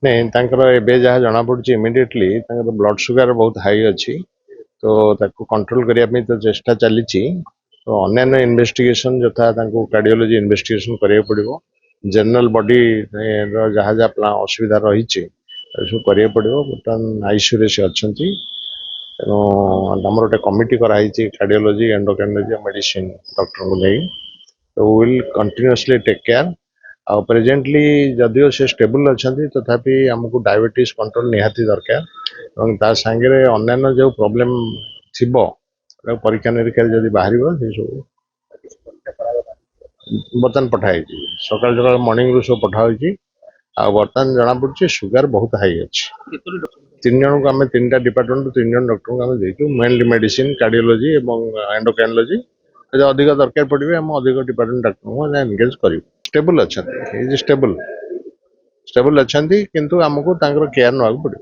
नहीं एबे जहाँ जना पड़ी इमिडिएटली ब्लड सुगर बहुत हाई अच्छी तो ताको कंट्रोल करने तो चेष्टा चली तो अन्य इन्वेस्टिगेशन यथा कार्डियोलॉजी इन्वेस्टिगेशन करिया पड़िबो जनरल बॉडी जहाँ जहाँ प्लान असुविधा रही सब करिया पड़िबो बर्तमान आईसीयू रे से अच्छंती तेणु आमर गोटे कमिटी कराई कार्डियोलॉजी एंडोक्राइनोलॉजी मेडिसिन डॉक्टर को नहीं तो विल कंटिन्यूअसली टेक केयर आ प्रेजेंटली जदियो से स्टेबल अच्छा तथापि आमको डायबिटीज कंट्रोल निहाती दरकार ता सांगे अन्य जो प्रोब्लेम थी परीक्षा निरीक्षा जब बाहर सब बर्तमान पठाई सकाल सकाल मॉर्निंग रू सब पठाई आ बर्तमान जना पड़ी सुगर बहुत हाई अच्छी तीन जन को आम तीन डिपार्टमेंट तीन जन डॉक्टर को देखू मेनली मेडिसिन कार्डियोलॉजी और एंडोक्राइनोलॉजी अधिक दरकार पड़े आम अधिक डिपार्टमेंट डॉक्टर को एंगेज कर स्टेबल अच्छा स्टेबल अच्छा किंतु आमको केयर ना पड़े।